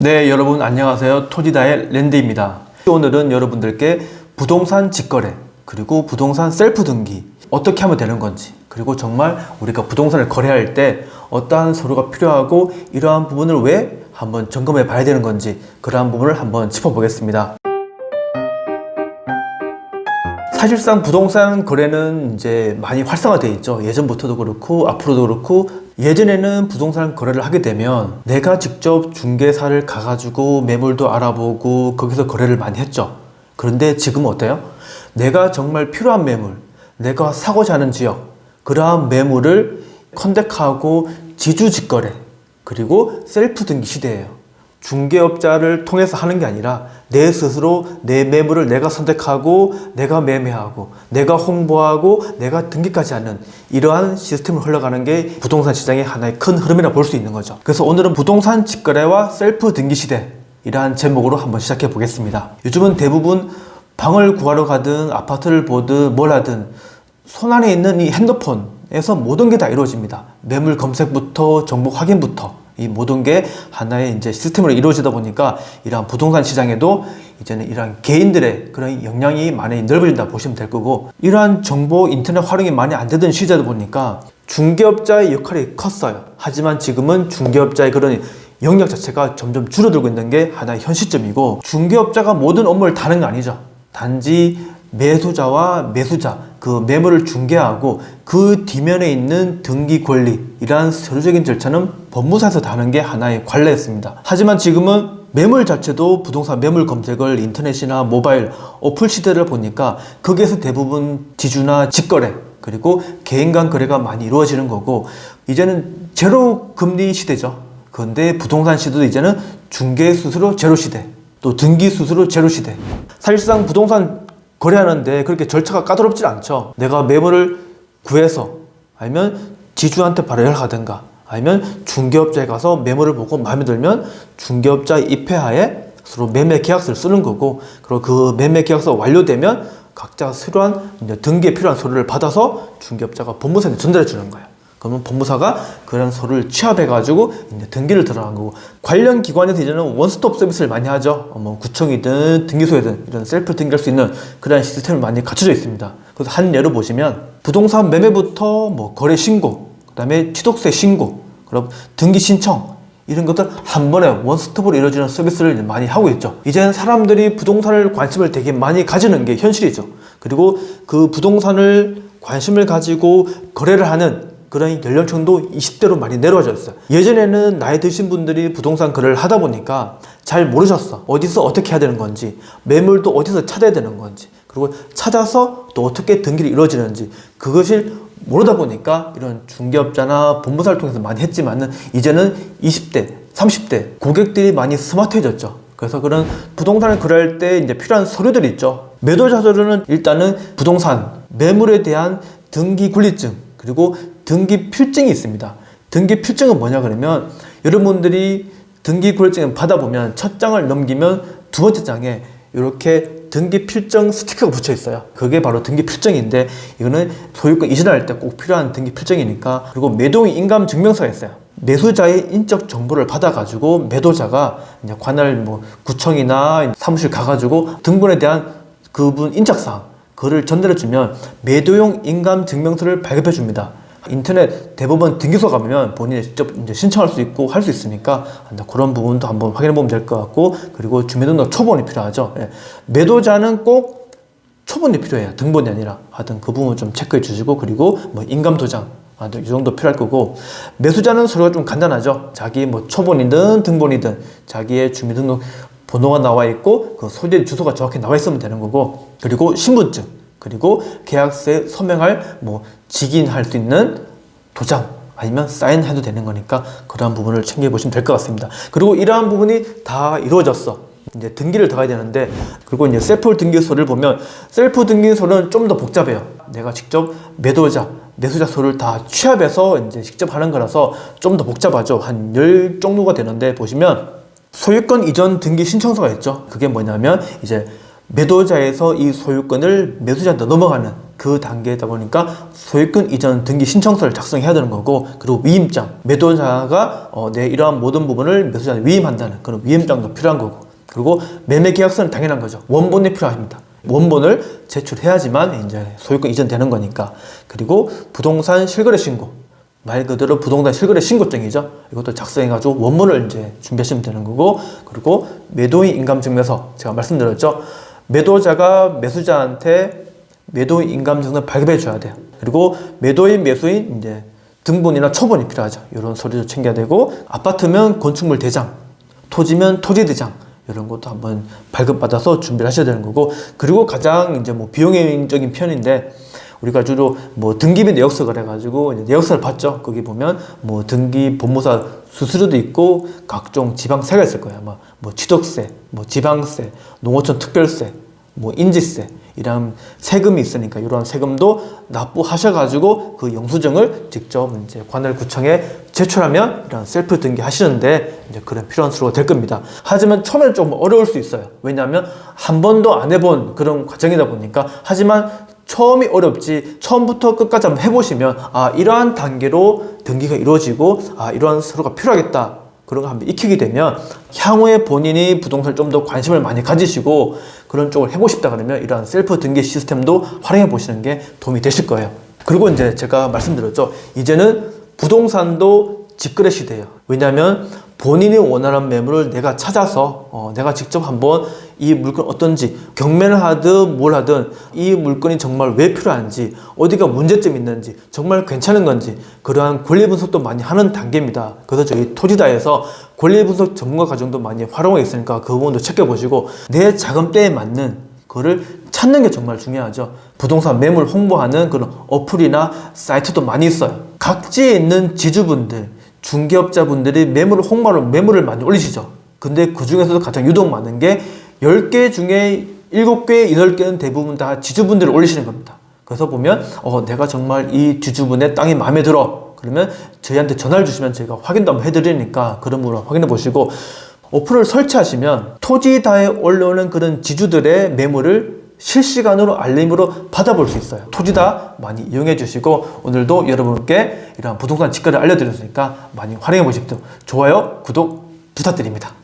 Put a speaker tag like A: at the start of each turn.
A: 네, 여러분 안녕하세요. 토지다의 랜드입니다. 오늘은 여러분들께 부동산 직거래 그리고 부동산 셀프 등기 어떻게 하면 되는 건지, 그리고 정말 우리가 부동산을 거래할 때 어떠한 서류가 필요하고 이러한 부분을 왜 한번 점검해 봐야 되는 건지, 그러한 부분을 한번 짚어보겠습니다. 사실상 부동산 거래는 이제 많이 활성화되어 있죠. 예전부터도 그렇고 앞으로도 그렇고. 예전에는 부동산 거래를 하게 되면 내가 직접 중개사를 가가지고 매물도 알아보고 거기서 거래를 많이 했죠. 그런데 지금은 어때요? 내가 정말 필요한 매물, 내가 사고자 하는 지역, 그러한 매물을 컨택하고 지주 직거래 그리고 셀프 등기 시대예요. 중개업자를 통해서 하는 게 아니라 내 스스로 내 매물을 내가 선택하고 내가 매매하고 내가 홍보하고 내가 등기까지 하는 이러한 시스템을 흘러가는 게 부동산 시장의 하나의 큰 흐름이라 볼 수 있는 거죠. 그래서 오늘은 부동산 직거래와 셀프 등기 시대, 이러한 제목으로 한번 시작해 보겠습니다. 요즘은 대부분 방을 구하러 가든 아파트를 보든 뭘 하든 손안에 있는 이 핸드폰에서 모든 게 다 이루어집니다. 매물 검색부터 정보 확인부터 이 모든 게 하나의 이제 시스템으로 이루어지다 보니까 이러한 부동산 시장에도 이제는 이러한 개인들의 그런 영향이 많이 넓어진다 보시면 될 거고, 이러한 정보 인터넷 활용이 많이 안 되던 시대다 보니까 중개업자의 역할이 컸어요. 하지만 지금은 중개업자의 그런 영역 자체가 점점 줄어들고 있는 게 하나의 현 시점이고, 중개업자가 모든 업무를 다 하는 거 아니죠. 단지 매수자와 매수자, 그 매물을 중개하고 그 뒷면에 있는 등기 권리, 이러한 서류적인 절차는 법무사에서 다 하는 게 하나의 관례였습니다. 하지만 지금은 매물 자체도 부동산 매물 검색을 인터넷이나 모바일, 어플 시대를 보니까 거기에서 대부분 지주나 직거래 그리고 개인 간 거래가 많이 이루어지는 거고, 이제는 제로 금리 시대죠. 그런데 부동산 시대도 이제는 중개 수수료 제로 시대, 또 등기 수수료 제로 시대. 사실상 부동산 거래하는데 그렇게 절차가 까다롭지 않죠. 내가 매물을 구해서 아니면 지주한테 바로 연락하든가 아니면 중개업자에 가서 매물을 보고 마음에 들면 중개업자의 입회하에 서로 매매 계약서를 쓰는 거고, 그리고 그 매매 계약서 완료되면 각자 필요한 등기에 필요한 서류를 받아서 중개업자가 법무사한테 전달해 주는 거예요. 그러면 법무사가 그런 서류를 취합해가지고 이제 등기를 들어간 거고, 관련 기관에서 이제는 원스톱 서비스를 많이 하죠. 뭐 구청이든 등기소이든 이런 셀프 등기할 수 있는 그런 시스템을 많이 갖춰져 있습니다. 그래서 한 예로 보시면 부동산 매매부터 뭐 거래 신고, 그 다음에 취득세 신고, 그리고 등기 신청, 이런 것들 한 번에 원스톱으로 이루어지는 서비스를 많이 하고 있죠. 이제는 사람들이 부동산을 관심을 되게 많이 가지는 게 현실이죠. 그리고 그 부동산을 관심을 가지고 거래를 하는 그런 연령층도 20대로 많이 내려와져 있어요. 예전에는 나이 드신 분들이 부동산 거래를 하다 보니까 잘 모르셨어. 어디서 어떻게 해야 되는 건지, 매물도 어디서 찾아야 되는 건지, 그리고 찾아서 또 어떻게 등기를 이루어지는지, 그것을 모르다 보니까 이런 중개업자나 본부사를 통해서 많이 했지만은 이제는 20대, 30대 고객들이 많이 스마트해졌죠. 그래서 그런 부동산을 거래할 때 이제 필요한 서류들이 있죠. 매도자 서류는 일단은 부동산 매물에 대한 등기 권리증 그리고 등기 필증이 있습니다. 등기 필증은 뭐냐 그러면, 여러분들이 등기 권리증을 받아보면 첫 장을 넘기면 두 번째 장에 이렇게 등기 필증 스티커가 붙여 있어요. 그게 바로 등기 필증인데, 이거는 소유권 이전할 때 꼭 필요한 등기 필증이니까. 그리고 매도인 인감 증명서가 있어요. 매수자의 인적 정보를 받아가지고 매도자가 이제 관할 뭐 구청이나 사무실 가가지고 등본에 대한 그분 인적사항 그거를 전달해주면 매도용 인감 증명서를 발급해 줍니다. 인터넷 대법원 등기소 가면 본인이 직접 이제 신청할 수 있고 할 수 있으니까 그런 부분도 한번 확인해 보면 될 것 같고, 그리고 주민등록 초본이 필요하죠. 예. 매도자는 꼭 초본이 필요해요. 등본이 아니라. 하여튼 그 부분 좀 체크해 주시고, 그리고 뭐 인감도장 이 정도 필요할 거고, 매수자는 서류가 좀 간단하죠. 자기 뭐 초본이든 등본이든 자기의 주민등록 번호가 나와 있고 그 소재 주소가 정확히 나와 있으면 되는 거고, 그리고 신분증, 그리고 계약서에 서명할 뭐 직인할 수 있는 도장 아니면 사인해도 되는 거니까 그러한 부분을 챙겨 보시면 될 것 같습니다. 그리고 이러한 부분이 다 이루어졌어. 이제 등기를 들어가야 되는데, 그리고 이제 셀프 등기소를 보면 셀프 등기소는 좀 더 복잡해요. 내가 직접 매도자, 매수자 소를 다 취합해서 이제 직접 하는 거라서 좀 더 복잡하죠. 한 10종류가 되는데, 보시면 소유권 이전 등기 신청서가 있죠. 그게 뭐냐면 이제 매도자에서 이 소유권을 매수자한테 넘어가는 그 단계다 보니까 소유권 이전 등기 신청서를 작성해야 되는 거고, 그리고 위임장, 매도자가 내 이러한 모든 부분을 매수자한테 위임한다는 그런 위임장도 필요한 거고, 그리고 매매계약서는 당연한 거죠. 원본이 필요합니다. 원본을 제출해야지만 이제 소유권 이전되는 거니까. 그리고 부동산 실거래 신고, 말 그대로 부동산 실거래 신고증이죠. 이것도 작성해가지고 원본을 이제 준비하시면 되는 거고, 그리고 매도인 인감증명서, 제가 말씀드렸죠. 매도자가 매수자한테 매도인 인감증명서 발급해 줘야 돼요. 그리고 매도인, 매수인 이제 등본이나 초본이 필요하죠. 이런 서류도 챙겨야 되고, 아파트면 건축물 대장, 토지면 토지 대장, 이런 것도 한번 발급받아서 준비를 하셔야 되는 거고, 그리고 가장 이제 뭐 비용적인 편인데, 우리가 주로 뭐 등기비 내역서를 해가지고 이제 내역서를 봤죠. 거기 보면 뭐 등기 법무사 수수료도 있고 각종 지방세가 있을 거예요. 뭐 취득세, 뭐 지방세, 농어촌 특별세, 뭐 인지세, 이런 세금이 있으니까 이런 세금도 납부하셔가지고 그 영수증을 직접 이제 관할구청에 제출하면 이런 셀프 등기 하시는데 이제 그런 필요한 수로가 될 겁니다. 하지만 처음에는 좀 어려울 수 있어요. 왜냐하면 한 번도 안 해본 그런 과정이다 보니까. 하지만 처음이 어렵지, 처음부터 끝까지 한번 해보시면 이러한 단계로 등기가 이루어지고 이러한 서류가 필요하겠다, 그런 거 한번 익히게 되면 향후에 본인이 부동산을 좀 더 관심을 많이 가지시고 그런 쪽을 해보고 싶다 그러면 이러한 셀프 등기 시스템도 활용해 보시는 게 도움이 되실 거예요. 그리고 이제 제가 말씀드렸죠. 이제는 부동산도 직거래 시대예요. 왜냐하면 본인이 원하는 매물을 내가 찾아서 내가 직접 한번 이 물건 어떤지 경매를 하든 뭘 하든 이 물건이 정말 왜 필요한지, 어디가 문제점이 있는지, 정말 괜찮은 건지, 그러한 권리 분석도 많이 하는 단계입니다. 그래서 저희 토지다에서 권리 분석 전문가 과정도 많이 활용하고 있으니까 그 부분도 체크해보시고 내 자금대에 맞는 그거를 찾는 게 정말 중요하죠. 부동산 매물 홍보하는 그런 어플이나 사이트도 많이 있어요. 각지에 있는 지주분들, 중개업자분들이 매물을 많이 올리시죠. 근데 그 중에서도 가장 유독 많은 게 10개 중에 7개, 8개는 대부분 다 지주분들을 올리시는 겁니다. 그래서 보면 내가 정말 이 지주분의 땅이 마음에 들어, 그러면 저희한테 전화를 주시면 저희가 확인도 한번 해드리니까 그런 부분을 확인해 보시고, 어플을 설치하시면 토지다에 올라오는 그런 지주들의 매물을 실시간으로 알림으로 받아볼 수 있어요. 토지다 많이 이용해 주시고, 오늘도 여러분께 이러한 부동산 직거래를 알려드렸으니까 많이 활용해 보십시오. 좋아요, 구독 부탁드립니다.